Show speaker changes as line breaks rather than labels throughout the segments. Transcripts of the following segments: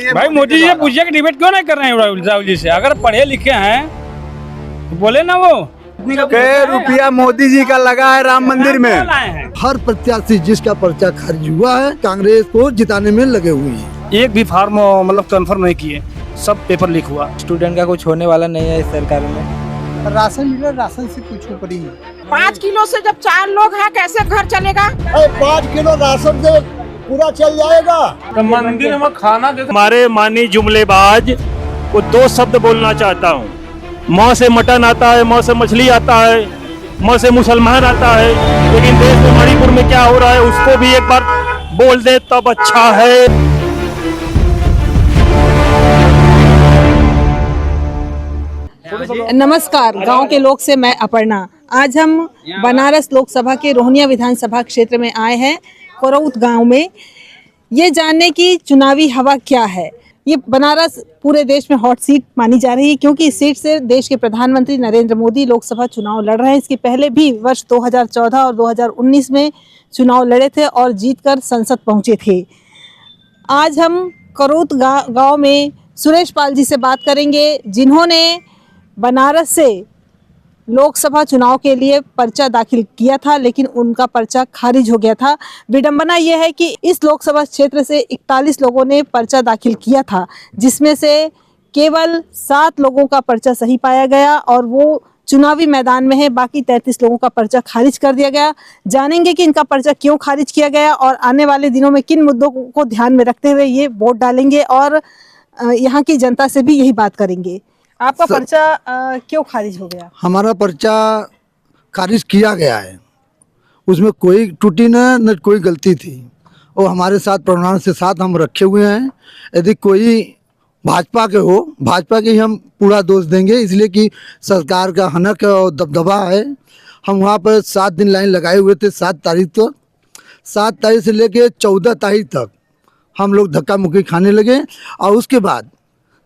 भाई मोदी जी से पूछिए कि डिबेट क्यों नहीं कर रहे हैं राहुल जी से। अगर पढ़े लिखे हैं तो बोले ना वो।
कई रुपया मोदी जी का लगा है राम मंदिर में।
हर प्रत्याशी जिसका पर्चा खारिज हुआ है कांग्रेस को जिताने में लगे हुए हैं।
एक भी फार्म मतलब कंफर्म नहीं किए, सब पेपर लीक हुआ।
स्टूडेंट का कुछ होने वाला नहीं है इस सरकार में।
राशन मिले, राशन से कुछ ऊपर ही है।
5 किलो से जब 4 लोग हैं कैसे घर चलेगा?
5 किलो राशन से पूरा चल जाएगा।
तो मंदिर में खाना दे।
हमारे मानी जुमलेबाज को 2 शब्द बोलना चाहता हूँ। माँ से मटन आता है, माँ से मछली आता है, माँ से मुसलमान आता है, लेकिन देश में मणिपुर में क्या हो रहा है उसको भी एक बार बोल दे तब अच्छा है।
नमस्कार, गांव के लोग से मैं अपर्णा। आज हम बनारस लोकसभा के रोहनिया विधानसभा क्षेत्र में आए हैं, कोरौत गांव में, ये जानने की चुनावी हवा क्या है। ये बनारस पूरे देश में हॉट सीट मानी जा रही है क्योंकि इस सीट से देश के प्रधानमंत्री नरेंद्र मोदी लोकसभा चुनाव लड़ रहे हैं। इसके पहले भी वर्ष 2014 और 2019 में चुनाव लड़े थे और जीतकर संसद पहुंचे थे। आज हम कोरौत गांव में सुरेश पाल जी से बात करेंगे, जिन्होंने बनारस से लोकसभा चुनाव के लिए पर्चा दाखिल किया था, लेकिन उनका पर्चा खारिज हो गया था। विडंबना यह है कि इस लोकसभा क्षेत्र से 41 लोगों ने पर्चा दाखिल किया था, जिसमें से केवल 7 लोगों का पर्चा सही पाया गया और वो चुनावी मैदान में है। बाकी 33 लोगों का पर्चा खारिज कर दिया गया। जानेंगे कि इनका पर्चा क्यों खारिज किया गया और आने वाले दिनों में किन मुद्दों को ध्यान में रखते हुए ये वोट डालेंगे और यहाँ की जनता से भी यही बात करेंगे। आपका पर्चा क्यों खारिज हो गया?
हमारा पर्चा खारिज किया गया है, उसमें कोई त्रुटि न कोई गलती थी और हमारे साथ प्रमाण से साथ हम रखे हुए हैं। यदि कोई भाजपा के हो, भाजपा के ही हम पूरा दोष देंगे, इसलिए कि सरकार का हनक और दबदबा है। हम वहाँ पर 7 दिन लाइन लगाए हुए थे। 7 तारीख तक, 7 तारीख से लेके 14 तारीख तक हम लोग धक्का मुक्की खाने लगे और उसके बाद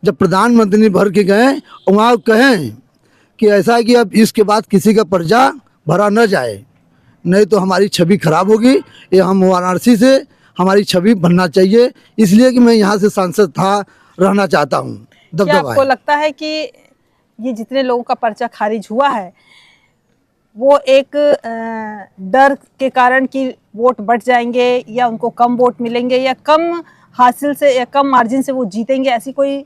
जब प्रधानमंत्री भर के गए वहाँ कहें कि ऐसा है कि अब इसके बाद किसी का पर्चा भरा न जाए, नहीं तो हमारी छवि खराब होगी। ये हम वाराणसी से हमारी छवि बनना चाहिए, इसलिए कि मैं यहाँ से सांसद था, रहना चाहता हूँ।
क्या आपको लगता है कि ये जितने लोगों का पर्चा खारिज हुआ है वो एक डर के कारण कि वोट बढ़ जाएंगे या उनको कम वोट मिलेंगे या कम हासिल से या कम मार्जिन से वो जीतेंगे, ऐसी कोई?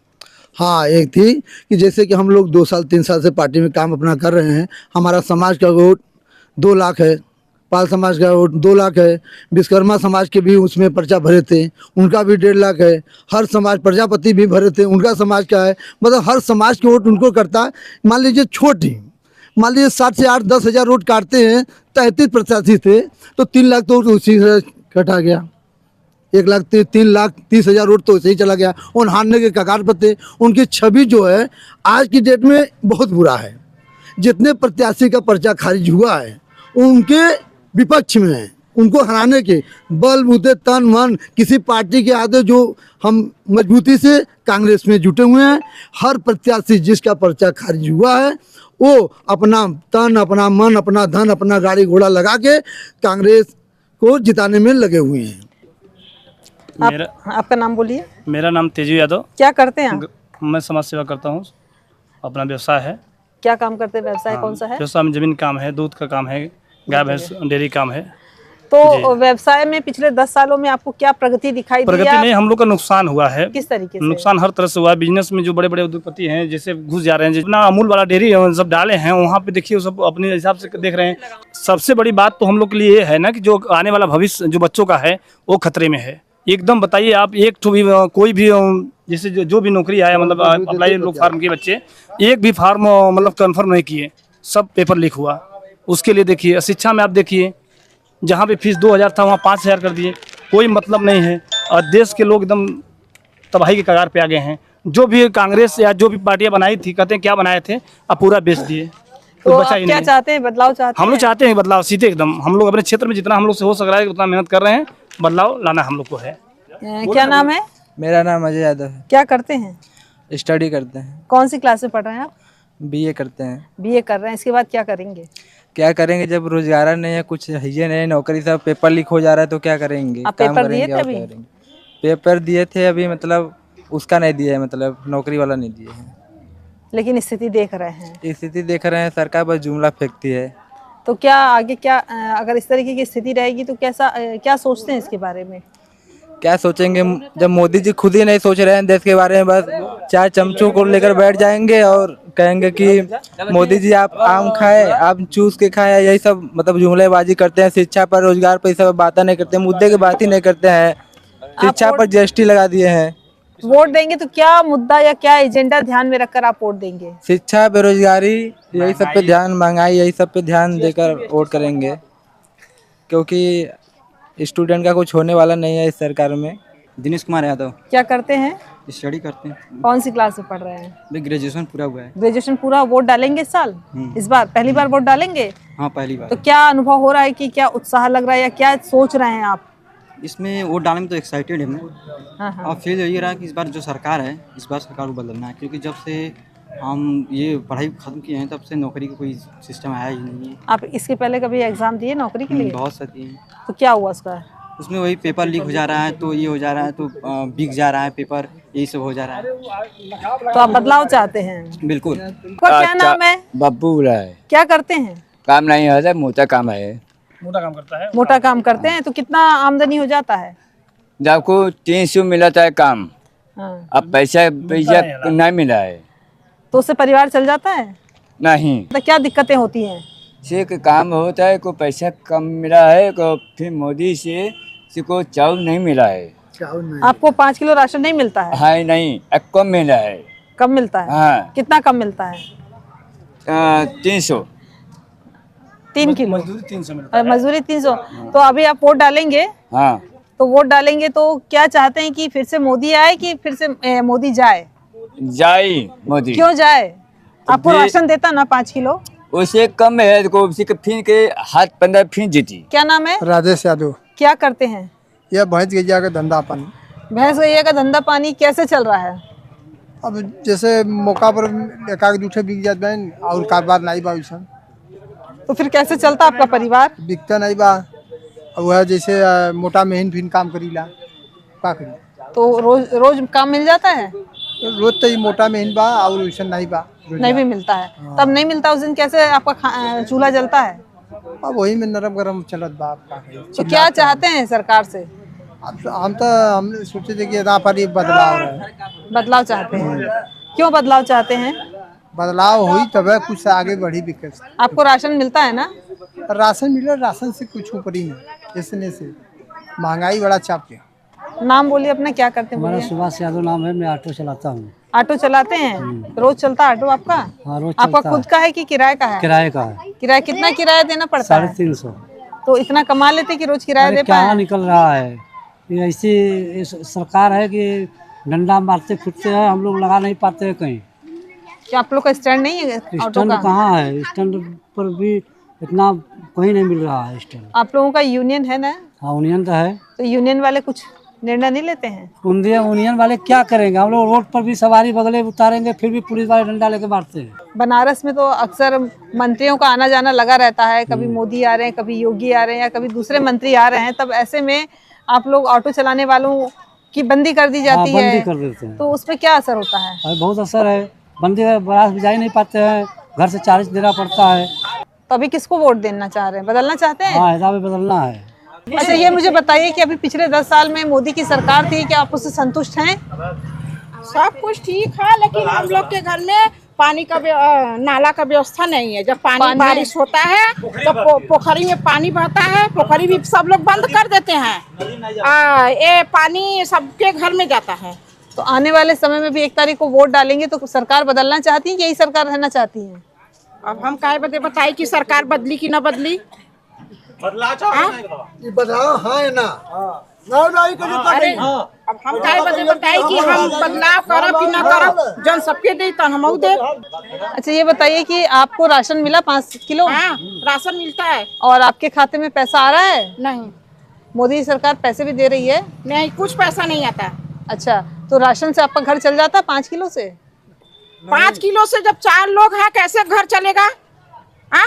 हाँ, एक थी कि जैसे कि हम लोग 2 साल 3 साल से पार्टी में काम अपना कर रहे हैं। हमारा समाज का वोट 2 लाख है, पाल समाज का वोट 2 लाख है, विश्वकर्मा समाज के भी उसमें पर्चा भरे थे, उनका भी 1.5 लाख है। हर समाज, प्रजापति भी भरे थे, उनका समाज का है। मतलब हर समाज के वोट उनको करता है। मान लीजिए छोटी, मान लीजिए 7 से 8-10 हज़ार वोट काटते हैं, 33 प्रत्याशी थे तो 3 लाख तो उसी से कटा गया। 1,03,30,000 वोट तो सही चला गया। उन हारने के कगार पर थे। उनकी छवि जो है आज की डेट में बहुत बुरा है। जितने प्रत्याशी का पर्चा खारिज हुआ है उनके विपक्ष में है, उनको हराने के बल बूते तन मन किसी पार्टी के आगे जो हम मजबूती से कांग्रेस में जुटे हुए हैं। हर प्रत्याशी जिसका पर्चा खारिज हुआ है वो अपना तन, अपना मन, अपना धन, अपना गाड़ी घोड़ा लगा के कांग्रेस को जिताने में लगे हुए हैं।
आपका नाम बोलिए।
मेरा नाम तेजू यादव।
क्या करते हैं आप?
मैं समाज सेवा करता हूँ, अपना व्यवसाय है।
क्या काम करते हैं? व्यवसाय कौन सा है?
व्यवसाय में जमीन काम है, दूध का काम है, गाय भैंस डेयरी काम है।
तो व्यवसाय में पिछले 10 सालों में आपको क्या प्रगति दिखाई दी?
प्रगति नहीं, हम लोग का नुकसान हुआ है।
किस तरीके से?
नुकसान हर तरह से हुआ है। बिजनेस में जो बड़े बड़े उद्योगपति हैं जैसे घुस जा रहे हैं, जितना अमूल वाला डेयरी सब डाले हैं वहाँ पे देखिए सब अपने हिसाब से देख रहे हैं। सबसे बड़ी बात तो हम लोग के लिए ये है ना कि जो आने वाला भविष्य जो बच्चों का है वो खतरे में है एकदम। बताइए आप, एक तो भी कोई भी जैसे जो भी नौकरी आया, मतलब अप्लाई लोग फार्म के बच्चे, एक भी फार्म मतलब कंफर्म नहीं किए, सब पेपर लीक हुआ। उसके लिए देखिए शिक्षा में आप देखिए, जहाँ पे फीस 2,000 था वहाँ 5,000 कर दिए, कोई मतलब नहीं है। और देश के लोग एकदम तबाही के कगार पे आ गए हैं। जो भी कांग्रेस या जो भी पार्टियां बनाई थी, कहते हैं क्या बनाए थे, अब पूरा बेच दिए।
तो आप क्या चाहते हैं? बदलाव चाहते हैं?
हम लोग चाहते हैं बदलाव, सीधे एकदम। हम लोग अपने क्षेत्र में जितना हम लोग से हो सक रहा है उतना मेहनत कर रहे हैं, बदलाव लाना हम लोग को है।
क्या नाम है?
मेरा नाम अजय यादव है।
क्या करते हैं?
स्टडी करते हैं।
कौन सी क्लास में पढ़ रहे हैं आप?
बीए करते हैं।
बीए कर रहे हैं, इसके बाद क्या करेंगे?
क्या करेंगे जब रोजगार नहीं है, कुछ है नहीं, नौकरी सब पेपर लीक हो जा रहा है तो क्या करेंगे?
आप पेपर दिए थे अभी?
पेपर दिए थे अभी, मतलब उसका नहीं दिया है, मतलब नौकरी वाला नहीं दिया है।
लेकिन स्थिति देख रहे हैं।
स्थिति देख रहे हैं, सरकार बस जुमला फेंकती है।
तो क्या आगे क्या अगर इस तरीके की स्थिति रहेगी तो कैसा क्या सोचते हैं इसके बारे में?
क्या सोचेंगे जब मोदी जी खुद ही नहीं सोच रहे हैं देश के बारे में, बस 4 चमचों को लेकर बैठ जाएंगे और कहेंगे कि मोदी जी आप आम खाए, आप चूस के खाए, यही सब मतलब जुमलेबाजी करते हैं। शिक्षा पर, रोजगार पर, ये सब बातें नहीं करते, मुद्दे की बात ही नहीं करते हैं। शिक्षा पर जीएसटी लगा दिए हैं।
वोट देंगे तो क्या मुद्दा या क्या एजेंडा ध्यान में रखकर आप वोट देंगे?
शिक्षा, बेरोजगारी, यही सब पे ध्यान, महंगाई, यही सब पे ध्यान देकर वोट करेंगे, क्योंकि स्टूडेंट का कुछ होने वाला नहीं है इस सरकार में।
दिनेश कुमार यादव।
क्या करते हैं?
स्टडी करते हैं।
कौन सी क्लास में पढ़ रहे हैं?
अभी ग्रेजुएशन पूरा हुआ है।
ग्रेजुएशन पूरा। वोट डालेंगे इस साल? इस बार पहली बार वोट डालेंगे?
हाँ, पहली बार।
तो क्या अनुभव हो रहा है कि क्या उत्साह लग रहा है या क्या सोच रहे हैं आप?
इसमें वोट डालने में तो एक्साइटेड है मैं।
हाँ।
और फील ये रहा कि इस बार जो सरकार है, इस बार सरकार को बदलना है, क्योंकि जब से हम ये पढ़ाई खत्म किए हैं तब से नौकरी का कोई सिस्टम आया ही नहीं है।
आप इसके पहले कभी एग्जाम दिए नौकरी के लिए?
बहुत सारी हैं।
तो क्या हुआ उसका?
उसमें वही पेपर लीक हो जा रहा है, तो ये हो जा रहा है, तो बिक जा रहा है पेपर, यही सब हो जा रहा है।
तो आप बदलाव चाहते हैं?
बिल्कुल।
आपका क्या नाम है?
बब्बू बोला है।
क्या करते हैं?
काम नहीं होता, मोटा काम है।
मोटा काम करता है।
मोटा काम करते हैं। तो कितना आमदनी हो जाता है?
जब को 300 मिला था काम,
हाँ।
अब पैसा नहीं मिला है।
तो उससे परिवार चल जाता है?
नहीं।
तो क्या दिक्कतें होती हैं?
से काम होता है, को पैसा कम मिला है, को फिर मोदी से को चावल नहीं मिला है।
आपको 5 किलो राशन नहीं मिलता है?
हाँ, नहीं, कम मिला है।
कम मिलता है?
हाँ।
कितना कम मिलता है?
300।
3 किलो
मजदूरी 300 मिलता है।
मजदूरी 300। तो अभी आप वोट डालेंगे?
हाँ।
तो वोट डालेंगे तो क्या चाहते हैं कि फिर से मोदी आए कि फिर से मोदी जाए?
जाए मोदी।
क्यों जाए? आपको राशन देता ना 5 किलो?
उसे कम है को उसी के फिर के हाथ 15 फिर जीती।
क्या नाम है?
राजेश यादव।
क्या करते हैं?
यह भैंस गैया का धंधा पानी।
भैंस गैया का धंधा पानी कैसे चल रहा है?
अब जैसे मौका पर एकाक दूठे बिक जाते हैं और कारोबार नहीं बा वैसा।
तो फिर कैसे चलता आपका परिवार?
बिकता नहीं बा। अब वह जैसे मोटा मेहन फिन काम करीला का करी।
तो रोज काम मिल जाता है?
रोज तो ये मोटा मेहन बा और वैसा नहीं बा।
नहीं भी मिलता है। तब नहीं मिलता उस दिन कैसे आपका चूल्हा जलता है?
अब वही में नरम गरम चलत बा। आप का
तो क्या चाहते हैं सरकार से?
हम सोचे थे कि यहाँ पर ये बदलाव है।
बदलाव चाहते हैं। क्यों बदलाव चाहते हैं?
बदलाव हुई तब कुछ आगे बढ़ी विकास।
आपको राशन मिलता है ना?
राशन मिला, राशन से कुछ ऊपर ही नहीं। इसने से महंगाई बड़ा चाप के।
नाम बोलिए अपना, क्या करते हैं?
हमारा सुभाष यादव नाम है, मैं ऑटो चलाता हूँ।
ऑटो चलाते हैं? रोज चलता ऑटो आपका?
हाँ, रोज
आपका
चलता
खुद का है कि किराए का है?
किराए का है।
किराया कितना किराया देना पड़ता है?
350।
तो इतना कमा लेते कि रोज किराया दे
क्या
पाए?
निकल रहा है, ये ऐसी सरकार है कि डंडा मारते फिरते हैं, हम लोग लगा नहीं पाते हैं कहीं।
क्या आप लोग का स्टैंड नहीं है ऑटो
स्टैंड
का?
कहाँ है? स्टैंड पर भी इतना कहीं नहीं मिल रहा है स्टैंड।
आप लोगों का यूनियन है ना?
हाँ, यूनियन तो है।
तो यूनियन वाले कुछ निर्णय नहीं लेते हैं?
यूनियन वाले क्या करेंगे? हम लोग रोड पर भी सवारी बगले उतारेंगे, फिर भी पुलिस वाले डंडा लेके मारते हैं।
बनारस में तो अक्सर मंत्रियों का आना जाना लगा रहता है। कभी मोदी आ रहे हैं, कभी योगी आ रहे हैं, या कभी दूसरे मंत्री आ रहे हैं। तब ऐसे में आप लोग ऑटो चलाने वालों की बंदी कर दी जाती है।
बंदी कर देते हैं।
तो उस पर क्या असर होता है?
बहुत असर है। बंदी बनारस भी जा ही नहीं पाते हैं, घर से 40 देना पड़ता है।
तो अभी किसको वोट देना चाह रहे हैं? बदलना चाहते हैं?
हाँ, हिसाब बदलना है।
अच्छा, ये मुझे बताइए कि अभी पिछले 10 साल में मोदी की सरकार थी, क्या आप उससे संतुष्ट हैं?
सब कुछ ठीक है, लेकिन हम लोग के घर में पानी का नाला का व्यवस्था नहीं है। जब पानी बारिश होता है तो पोखरी में पानी बहता है, पोखरी भी सब लोग बंद कर देते हैं। ये पानी सबके घर में जाता है।
तो आने वाले समय में भी 1 तारीख को वोट डालेंगे तो सरकार बदलना चाहती है कि यही सरकार रहना चाहती है?
अब हम काहे बताए कि सरकार बदली कि न बदली?
बदलाव है ना?
अरे अब हम काहे बताए कि हम बदलाव करब कि न करब? जन सबके दे तन हम दे।
अच्छा, ये बताइए कि आपको राशन मिला 5 किलो?
हाँ, राशन मिलता है।
और आपके खाते में पैसा आ रहा है?
नहीं।
मोदी सरकार पैसे भी दे रही है?
नहीं, कुछ पैसा नहीं आता।
अच्छा, तो राशन से आपका घर चल जाता है 5 किलो से?
5 किलो से जब 4 लोग हैं कैसे घर चलेगा? हाँ,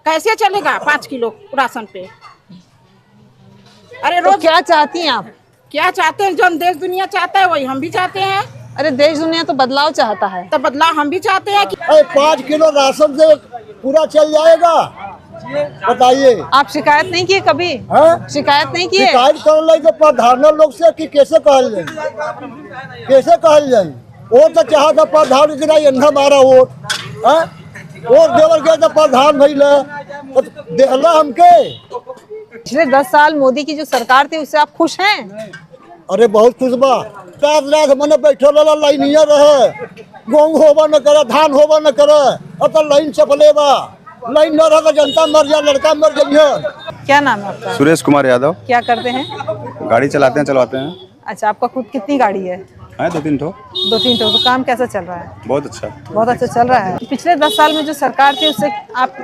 कैसे चलेगा 5 किलो राशन पे? अरे
तो क्या चाहती हैं आप?
क्या चाहते हैं, जो देश दुनिया चाहता है वही हम भी चाहते हैं।
अरे देश दुनिया तो बदलाव चाहता है,
तो बदलाव हम भी चाहते हैं कि
5 किलो राशन से पूरा चल जाएगा? बताइए।
आप शिकायत नहीं किए कभी? शिकायत नहीं किए?
शिकायत कर ली तो प्रधान लोग से कि कैसे कहल जाए, कैसे कहल जाए? वो तो चाहा था प्रधान गिरा अंधा मारा वोट, वोट देवर गए तो प्रधान भैया देहला हमके।
पिछले 10 साल मोदी की जो सरकार थी उससे आप खुश हैं?
अरे बहुत खुश बा। रात मैंने बैठे रहा लाइनिया रहे, गेहूँ होबा न करे, धान होबा न करे, अब तो लाइन चपले बा। लाइन न रहा तो जनता मर जाए, लड़का मर जाइए।
क्या नाम है आपका?
सुरेश कुमार यादव।
क्या करते हैं?
गाड़ी चलाते हैं, चलवाते हैं।
अच्छा, आपका खुद कितनी गाड़ी है?
2-3 ठो।
2-3 ठो। तो काम कैसा चल रहा है?
बहुत अच्छा।
बहुत अच्छा चल रहा है। पिछले 10 साल में जो सरकार थी उससे आप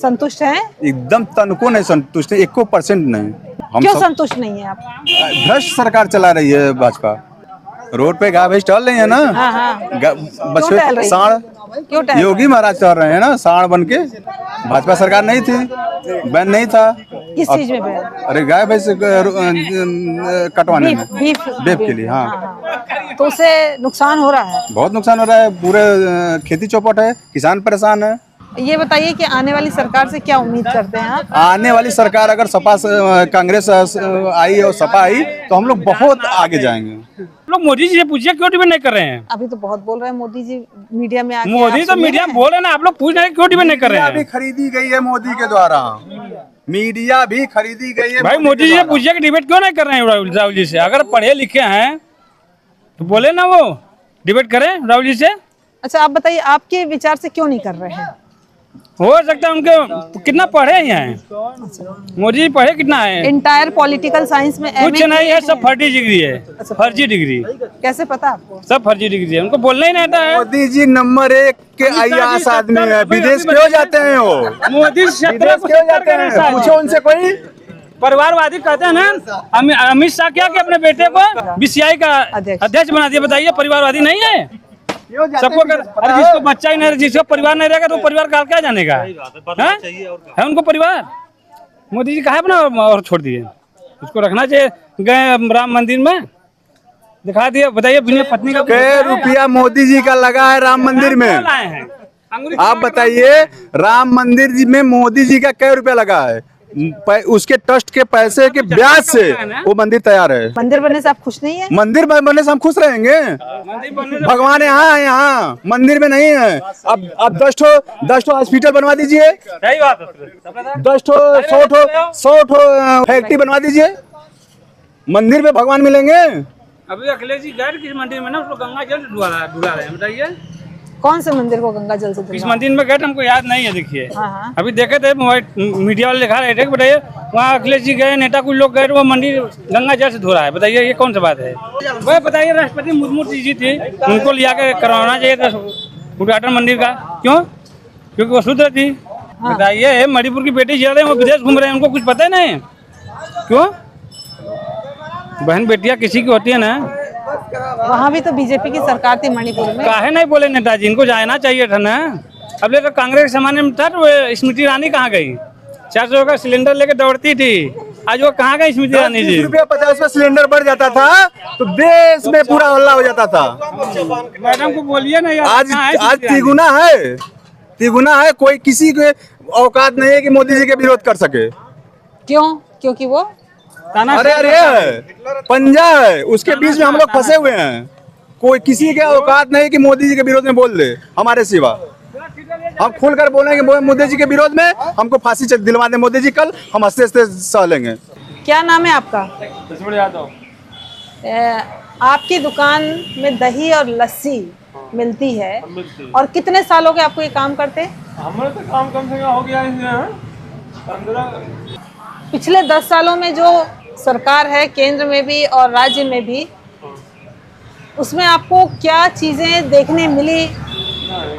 संतुष्ट हैं?
एकदम तनको नहीं संतुष्ट है, 1% नहीं।
क्यों संतुष्ट नहीं है आप?
भ्रष्ट सरकार चला रही है भाजपा। रोड पे गाय भैंस टहल रही है ना, बच्चे सांड योगी महाराज चल रहे हैं ना, सांड बन के। भाजपा सरकार नहीं थी, बैन नहीं था।
किस चीज में बैन?
अरे गाय भैंस कटवाने में, बीफ के लिए। हाँ,
तो उससे नुकसान हो रहा है? बहुत
नुकसान हो रहा है, पूरे खेती चौपट है, किसान परेशान है।
ये बताइए कि आने वाली सरकार से क्या उम्मीद करते हैं आप?
आने वाली सरकार अगर सपा कांग्रेस आई और सपा आई तो हम लोग बहुत आगे जाएंगे।
लोग मोदी जी से पूछिए क्यों डिबेट नहीं कर रहे हैं?
अभी तो बहुत बोल रहे हैं मोदी जी मीडिया में आके।
मोदी तो मीडिया में बोल रहे हैं ना, आप लोग पूछ रहे हैं क्यों डिबेट नहीं कर रहे हैं?
भी खरीदी गई है मोदी के द्वारा, मीडिया भी खरीदी गई है।
भाई मोदी जी से पूछिए कि डिबेट क्यों नहीं कर रहे हैं राहुल जी से? अगर पढ़े लिखे हैं तो बोले ना वो डिबेट करें राहुल जी से।
अच्छा, आप बताइए आपके विचार से क्यों नहीं कर रहे हैं?
हो सकता है उनके कितना पढ़े हैं, मोदी जी पढ़े कितना है?
इंटायर पॉलिटिकल साइंस में
कुछ नहीं है, सब फर्जी डिग्री है। फर्जी डिग्री
कैसे पता आपको?
सब फर्जी डिग्री है, उनको बोलना ही नहीं आता है।
मोदी जी नंबर 1 के आईआईएस आदमी है, विदेश क्यों जाते हैं वो?
मोदी
क्यों जाते हैं? पूछो उनसे कोई।
परिवारवादी कहते हैं ना, अमित शाह क्या के अपने बेटे को बीसीआई का अध्यक्ष बना दिया। बताइए परिवारवादी नहीं है? सबको अरे जिसको बच्चा ही नहीं, जिसको परिवार नहीं रहेगा तो परिवार का क्या जानेगा? है उनको परिवार। मोदी जी कहा अपना और छोड़ दिए, उसको रखना चाहिए। गए राम मंदिर में दिखा दिया। बताइए बिना पत्नी का
क्या रुपया मोदी जी का लगा है राम मंदिर में? आप बताइए, राम मंदिर में मोदी जी का क्या रुपया लगा है? उसके ट्रस्ट के पैसे के ब्याज से वो मंदिर तैयार है।
मंदिर बनने से आप खुश नहीं है?
मंदिर बनने से हम खुश रहेंगे? भगवान यहाँ है, यहाँ मंदिर में नहीं है। अब 10 ठो हॉस्पिटल बनवा दीजिए, 10 ठो 100 ठो फैक्ट्री बनवा दीजिए, मंदिर में भगवान मिलेंगे।
अभी अखिलेश जी गए किस मंदिर में ना, उसको गंगा जल डुला रहे हैं। बताइए
कौन से मंदिर को गंगा जल से?
किस मंदिर में गए हमको याद नहीं है। देखिए
हाँ।
अभी देखे थे मीडिया वाले दिखा रहे थे। बताइए वहाँ अखिलेश जी गए, नेता कुछ लोग गए, वो मंदिर गंगा जल से धो रहा है। बताइए ये कौन सा बात है? वह बताइए राष्ट्रपति मुर्मू जी थी, उनको लिया के करवाना चाहिए था उद्घाटन मंदिर का। क्यों? क्योंकि वो शुद्ध थी। बताइए मणिपुर की बेटी जा रहे हैं, वो विदेश घूम रहे हैं, उनको कुछ पता ही नहीं। क्यों? बहन बेटियां किसी की होती है ना।
वहाँ भी तो बीजेपी की सरकार थी मणिपुर में।
काहे नहीं बोले नेताजी, इनको जाना चाहिए था ना। अब ले तो कांग्रेस के जमाने में था, तो स्मृति ईरानी कहाँ गई? 400 का सिलेंडर लेके दौड़ती थी, आज वो कहाँ गई स्मृति ईरानी जी?
₹50 में सिलेंडर बढ़ जाता था तो देश में पूरा हल्ला हो जाता था।
मैडम को बोलिए ना यार।
आज तिगुना है, तिगुना है। कोई किसी के औकात नहीं है कि मोदी जी के विरोध कर सके।
क्यों? क्योंकि वो
अरे पंजा है, उसके बीच में हम लोग फंसे हुए हैं। कोई किसी के औकात नहीं कि मोदी जी के विरोध में बोल दे हमारे सिवा। हम खुलकर बोलेंगे मोदी जी के विरोध में, हमको फांसी दिलवा दे मोदी जी, कल हम हंसते हंसते सह लेंगे।
क्या नाम है आपका?
यादव।
आपकी दुकान में दही और लस्सी मिलती है, और कितने साल हो गए आपको ये काम करते?
हमारे तो काम कम से कम हो गया है 15।
पिछले 10 सालों में जो सरकार है केंद्र में भी और राज्य में भी, उसमें आपको क्या चीजें देखने मिली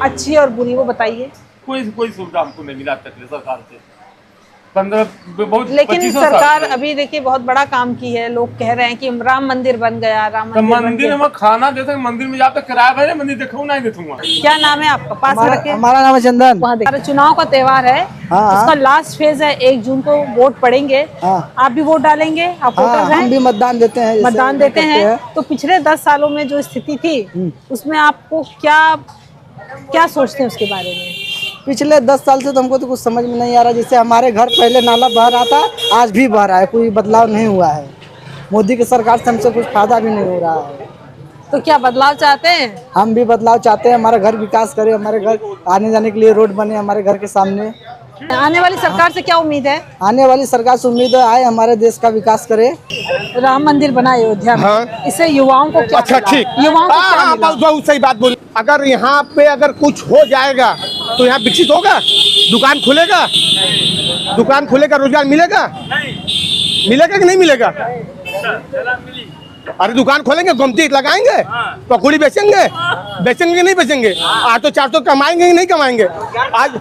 अच्छी और बुरी, वो बताइए।
कोई सुविधा हमको नहीं मिला तक सरकार से। 15 बहुत
लेकिन
2500
सरकार
साल।
अभी देखिए बहुत बड़ा काम की है। लोग कह रहे हैं कि राम मंदिर बन गया, राम
तो
मंदिर बन
मंदिर
गया।
में खाना देते मंदिर में जाते किराया भरे मंदिर देखूँ नहीं देखूंगा।
क्या नाम है आपका? पास में रखे।
हमारा नाम है चंदन।
वहाँ देखिए चुनाव का त्योहार है, उसका लास्ट फेज है, 1 जून को वोट पड़ेंगे। आप भी वोट डालेंगे? आप वोटर हैं?
हम भी मतदान देते हैं।
मतदान देते हैं। तो पिछले 10 सालों में जो स्थिति थी उसमें आपको क्या सोचते हैं उसके बारे में?
पिछले 10 साल से तो हमको तो कुछ समझ में नहीं आ रहा। जैसे हमारे घर पहले नाला बह रहा था, आज भी बह रहा है, कोई बदलाव नहीं हुआ है। मोदी की सरकार से हमसे कुछ फायदा भी नहीं हो रहा है।
तो क्या बदलाव चाहते हैं?
हम भी बदलाव चाहते हैं, हमारा घर विकास करे, हमारे घर आने जाने के लिए रोड बने हमारे घर के सामने।
आने वाली सरकार से क्या उम्मीद है?
आने वाली सरकार से उम्मीद है आए हमारे देश का विकास करे।
राम मंदिर बना अयोध्या में, इससे युवाओं को क्या
अच्छा
मिला?
ठीक,
युवाओं को क्या मिला?
बहुत सही बात बोली। अगर यहाँ पे अगर कुछ हो जाएगा तो यहाँ विकसित होगा, दुकान खुलेगा, रोजगार मिलेगा, मिलेगा कि नहीं मिलेगा? अरे दुकान खोलेंगे, गुमटी लगाएंगे, पकौड़ी बेचेंगे कि नहीं बेचेंगे? 800-400 कमाएंगे कि नहीं कमाएंगे? आज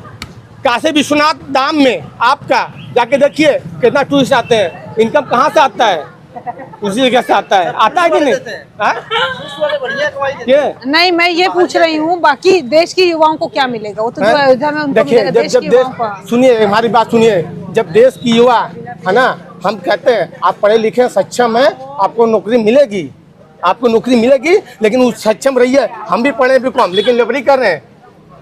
काशी विश्वनाथ धाम में आपका जाके देखिए कितना टूरिस्ट आते हैं, इनकम कहाँ से आता है? उसी जगह से आता है कि नहीं?
नहीं, मैं ये पूछ रही हूँ बाकी देश के युवाओं को क्या मिलेगा? वो तो जो अयोध्या में उनको मिलेगा, देश के युवाओं को।
सुनिए हमारी बात सुनिए, जब देश की युवा है ना, हम कहते हैं आप पढ़े लिखे सक्षम हैं, आपको नौकरी मिलेगी, लेकिन वो सक्षम रही है। हम भी पढ़े भी कम, लेकिन लेबरी कर रहे हैं,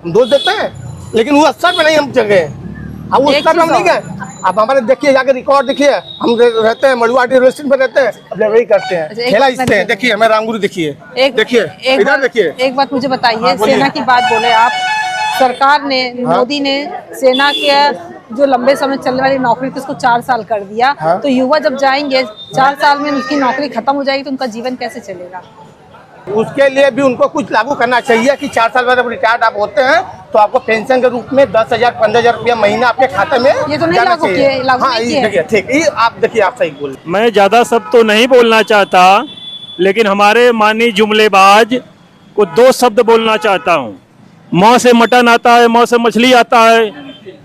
हम दोष देते हैं, लेकिन वो स्तर पे नहीं हम जगह, हम उस स्तर पे हम नहीं गए। अब हमारे देखिए जाकर रिकॉर्ड देखिए, हम रहते हैं मड़ुआटी रेलवे स्टेशन पे रहते हैं, अब लेबरी करते हैं, खेला इससे हैं। देखिए हमारे रामगुरु देखिए, इधर देखिए।
एक बात मुझे बताइए, सेना की बात बोले आप, सरकार ने मोदी ने सेना के जो लंबे समय चलने वाली नौकरी थी उसको 4 साल कर दिया। तो युवा जब जाएंगे 4 साल में उनकी नौकरी खत्म हो जाएगी तो उनका जीवन कैसे चलेगा?
उसके लिए भी उनको कुछ लागू करना चाहिए कि 4 साल बाद जब रिटायर्ड आप होते हैं तो आपको पेंशन के रूप में 10,000-15,000 रुपया महीना आपके खाते में
ये तो नहीं लागू किए,
हाँ देखिए ठीक, ये आप देखिए आप सही बोल।
मैं ज़्यादा सब तो नहीं बोलना चाहता, लेकिन हमारे माननीय जुमलेबाज को 2 शब्द बोलना चाहता हूँ। माँ से मटन आता है, माँ से मछली आता है,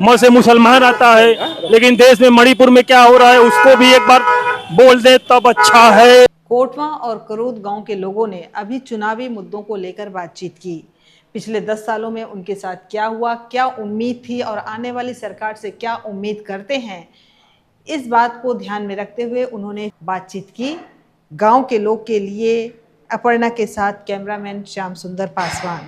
माँ से मुसलमान आता है, लेकिन देश में मणिपुर में क्या हो रहा है उसको भी एक बार बोल दे तब अच्छा है।
कोटवा और करूद गांव के लोगों ने अभी चुनावी मुद्दों को लेकर बातचीत की। पिछले 10 सालों में उनके साथ क्या हुआ, क्या उम्मीद थी और आने वाली सरकार से क्या उम्मीद करते हैं, इस बात को ध्यान में रखते हुए उन्होंने बातचीत की। गांव के लोग के लिए अपर्णा के साथ कैमरामैन श्याम सुंदर पासवान।